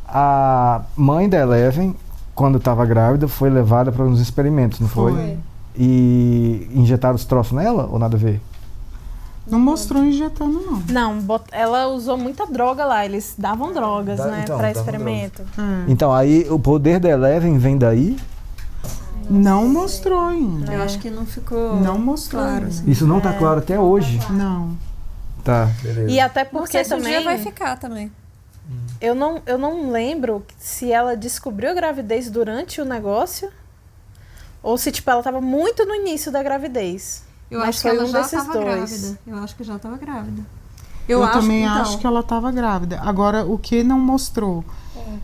A mãe da Eleven, quando estava grávida, foi levada para uns experimentos, não foi? E injetaram os troços nela ou nada a ver? Não mostrou injetando, não. Não, ela usou muita droga lá. Eles davam drogas, né, para experimento. Então, aí o poder da Eleven vem daí? Não mostrou ainda. Eu acho que não ficou Não mostrou claro. ainda. Isso não tá claro até hoje. Não. Tá, beleza. E até Não porque sei se um também... dia vai ficar também. Eu não lembro se ela descobriu a gravidez durante o negócio ou se, tipo, ela tava muito no início da gravidez. Eu Mas acho que foi ela um já desses estava dois. grávida. Eu acho que já estava grávida. Eu acho, também então, acho que ela estava grávida. Agora, o que não mostrou?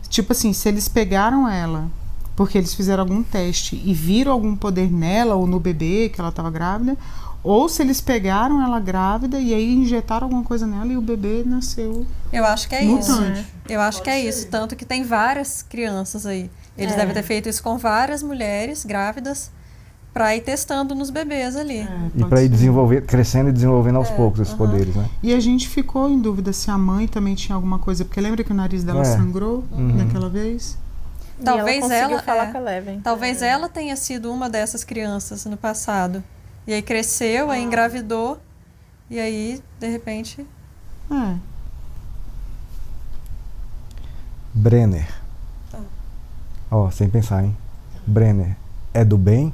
Tipo assim, se eles pegaram ela porque eles fizeram algum teste e viram algum poder nela ou no bebê que ela estava grávida, ou se eles pegaram ela grávida e aí injetaram alguma coisa nela e o bebê nasceu. Eu acho que é mutante. isso. Né? Eu acho que é isso. Tanto que tem várias crianças aí. Eles devem ter feito isso com várias mulheres grávidas para ir testando nos bebês ali. E para ir crescendo e desenvolvendo aos poucos esses poderes, né? E a gente ficou em dúvida se a mãe também tinha alguma coisa, porque lembra que o nariz dela sangrou naquela vez? Talvez ela falar com a Eleven. Talvez ela tenha sido uma dessas crianças no passado. E aí cresceu, aí engravidou, e aí, de repente... Brenner. Ó, sem pensar, hein? Brenner é do bem?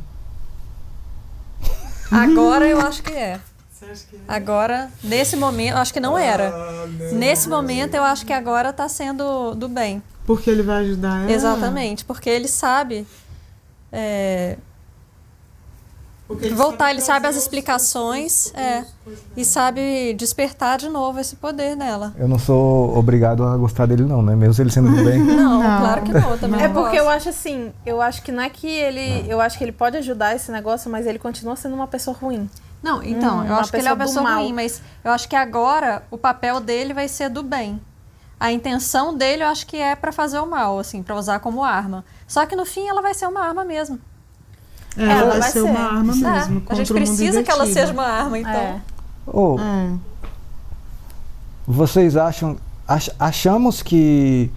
Agora eu acho que é. Agora, nesse momento, eu acho que não era. Nesse momento, eu acho que agora tá sendo do bem. Porque ele vai ajudar ela? Exatamente, porque ele sabe... ele sabe as explicações e sabe despertar de novo esse poder nela. Eu não sou obrigado a gostar dele não, né? Mesmo ele sendo do bem. Não, claro que não. Também É porque eu acho assim, eu acho que não é que ele... Eu acho que ele pode ajudar esse negócio, mas ele continua sendo uma pessoa ruim. Não, então, eu acho que ele é uma pessoa ruim, mas eu acho que agora o papel dele vai ser do bem. A intenção dele eu acho que é pra fazer o mal, assim, pra usar como arma. Só que no fim ela vai ser uma arma mesmo. Ela vai ser uma arma mesmo. A gente precisa que ela seja uma arma, então. Vocês achamos que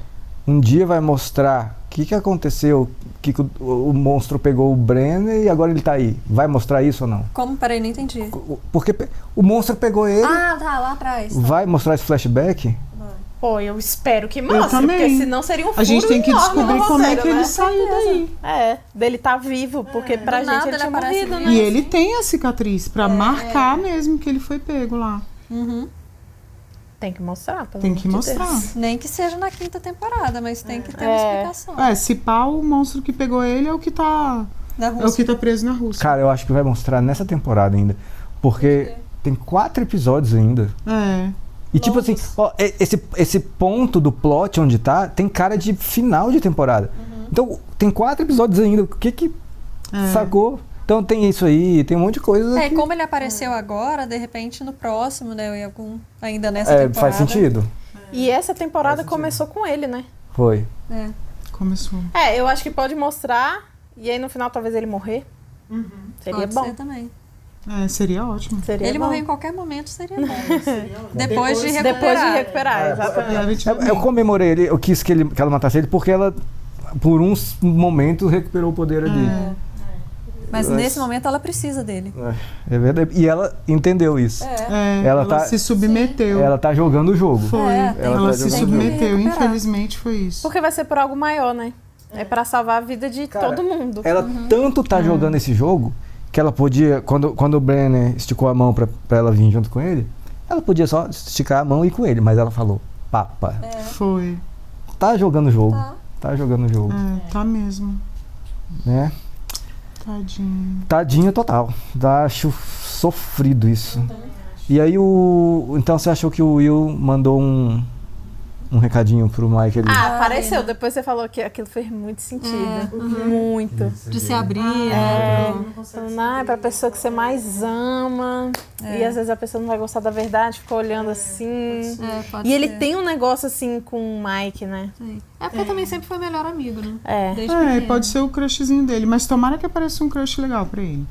um dia vai mostrar o que aconteceu, que o monstro pegou o Brenner e agora ele tá aí? Vai mostrar isso ou não? Como? Peraí, não entendi. Porque o monstro pegou ele. Ah, tá, lá atrás. Tá. Vai mostrar esse flashback? Pô, eu espero que mostre, porque senão seria um furo. A gente tem que enorme descobrir no como é roteiro, que ele né? saiu daí. Dele tá vivo, porque pra gente ele tinha morrido, né? E ele tem a cicatriz pra marcar mesmo que ele foi pego lá. Tem que mostrar, pelo Tem que amor de mostrar. Deus. Nem que seja na 5ª temporada, mas tem que ter uma explicação. Se pá, o monstro que pegou ele é o que tá... É o que tá preso na Rússia. Cara, eu acho que vai mostrar nessa temporada ainda. Porque tem 4 episódios ainda. E tipo assim, ó, esse ponto do plot onde tá, tem cara de final de temporada. Então, tem 4 episódios ainda. O que sacou? Então tem isso aí, tem um monte de coisa. E como ele apareceu agora, de repente no próximo, né? Ainda nessa temporada. Faz sentido. E essa temporada começou com ele, né? Foi. Começou. Eu acho que pode mostrar, e aí no final talvez ele morrer. Seria Pode bom. ser também. Seria ótimo. Ele morrer em qualquer momento seria bom. Depois de recuperar. Depois de recuperar, exatamente. Eu comemorei ele, eu quis que ela matasse ele porque ela, por uns momentos, recuperou o poder ali. Mas nesse momento ela precisa dele. É verdade. E ela entendeu isso. Ela se submeteu. Ela tá jogando o jogo. Foi. Ela se submeteu, infelizmente foi isso. Porque vai ser por algo maior, né? É pra salvar a vida de todo mundo. Ela tanto tá jogando esse jogo que ela podia, quando o Brenner esticou a mão pra ela vir junto com ele, ela podia só esticar a mão e ir com ele, mas ela falou, papa. Foi. Tá jogando o jogo. Tá jogando o jogo. Tá mesmo. Né? Tadinho. Tadinho total. Acho sofrido isso. E aí então você achou que o Will mandou um recadinho pro Mike ali? Apareceu. Depois você falou que aquilo fez muito sentido. Muito. De se abrir. É pra pessoa que você mais ama. E às vezes a pessoa não vai gostar da verdade, fica olhando assim. Pode e ele ser. tem um negócio assim com o Mike, né? É porque também sempre foi melhor amigo, né? Desde pequeno. Pode ser o crushzinho dele, mas tomara que apareça um crush legal pra ele.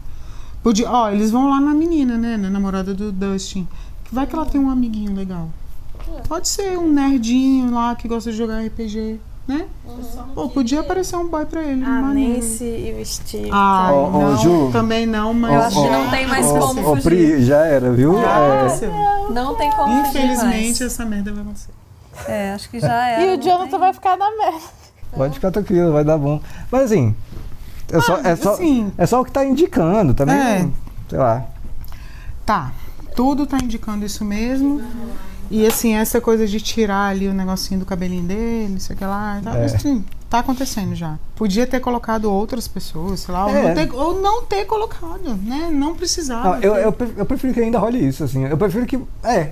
Eles vão lá na menina, né? Na namorada do Dustin. Vai que ela tem um amiguinho legal. Pode ser um nerdinho lá que gosta de jogar RPG, né? Podia aparecer um boy pra ele. Nancy e o Steve. Não, Ju, também não, mas... Eu acho que não tem mais como fugir. Pri, já era, viu? Não tem como fugir mais. Infelizmente, essa merda vai acontecer. Acho que já era. E o Jonathan vai ficar na merda. Pode ficar tranquilo, vai dar bom. Mas assim, É só o que tá indicando também. Sei lá. Tá. Tudo tá indicando isso mesmo. E assim, essa coisa de tirar ali o negocinho do cabelinho dele, sei lá, assim, tá acontecendo já. Podia ter colocado outras pessoas, sei lá, ou não ter colocado, né? Não precisava. Não, eu prefiro que ainda role isso, assim. Eu prefiro que,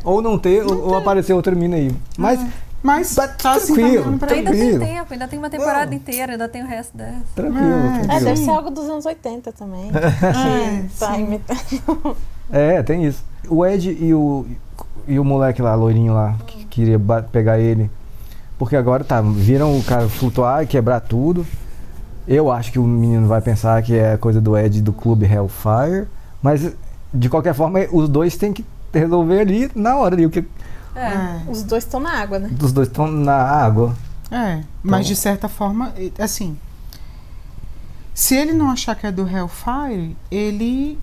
ou não ter, ou aparecer outra mina aí. Mas tá tranquilo, ainda tem tempo, ainda tem uma temporada inteira, ainda tem o resto dessa. Tranquilo. Deve ser algo dos anos 80 também. Tá imitando. Tem isso. O Ed e o moleque lá, loirinho lá, que queria pegar ele. Porque agora viram o cara flutuar e quebrar tudo. Eu acho que o menino vai pensar que é coisa do Ed do clube Hellfire. Mas, de qualquer forma, os dois têm que resolver ali na hora. Ali, os dois estão na água, né? Os dois estão na água. Mas de certa forma, assim, se ele não achar que é do Hellfire, ele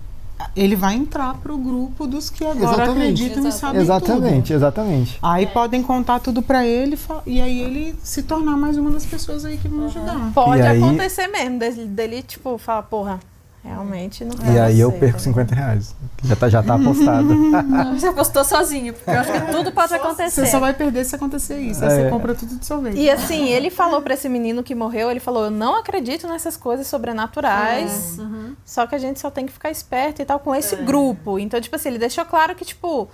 vai entrar pro grupo dos que agora acreditam e sabem tudo. Exatamente. Aí podem contar tudo pra ele e aí ele se tornar mais uma das pessoas aí que vão ajudar. Pode acontecer mesmo, dele tipo, falar, porra, realmente não E aí eu perco R$50, que já tá apostado. Você apostou sozinho, porque eu acho que tudo pode acontecer. Você só vai perder se acontecer isso, aí você compra tudo de sorvete. E assim, ele falou pra esse menino que morreu, ele falou, eu não acredito nessas coisas sobrenaturais, só que a gente só tem que ficar esperto e tal com esse grupo. Então, tipo assim, ele deixou claro que, tipo,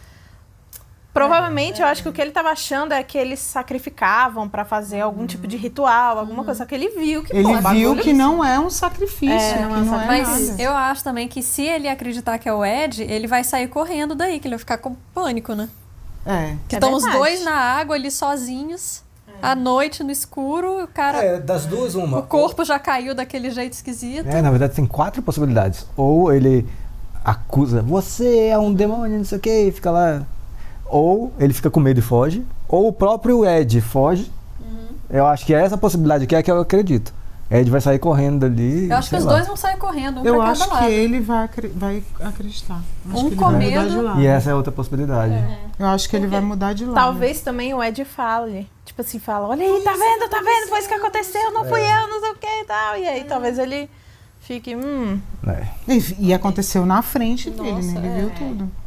provavelmente eu acho que o que ele tava achando é que eles sacrificavam pra fazer algum tipo de ritual, alguma coisa, só que ele viu que não é um sacrifício, mas eu acho também que se ele acreditar que é o Ed, ele vai sair correndo daí, que ele vai ficar com pânico, né? Que estão os dois na água ali sozinhos, à noite, no escuro, o cara... das duas, uma. O corpo já caiu daquele jeito esquisito. Na verdade tem 4 possibilidades. Ou ele acusa, você é um demônio, não sei o que, e fica lá... Ou ele fica com medo e foge, ou o próprio Ed foge. Eu acho que é essa possibilidade que eu acredito. Ed vai sair correndo dali. Eu acho que os dois vão sair correndo, um eu pra acho cada lado. que ele vai acreditar. Um com medo. E essa é outra possibilidade. Eu acho que ele vai mudar de lado. Talvez também o Ed fale. Tipo assim, fala, olha aí, tá vendo? Foi isso que aconteceu, não fui eu, não sei o que e tal. E aí talvez ele fique, E aconteceu na frente dele, né? Ele viu tudo.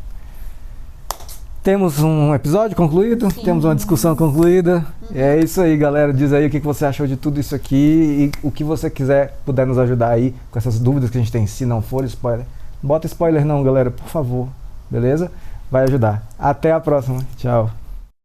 Temos um episódio concluído, temos uma discussão concluída. É isso aí, galera. Diz aí o que você achou de tudo isso aqui e o que você puder nos ajudar aí com essas dúvidas que a gente tem, se não for spoiler. Bota spoiler não, galera, por favor. Beleza? Vai ajudar. Até a próxima. Tchau.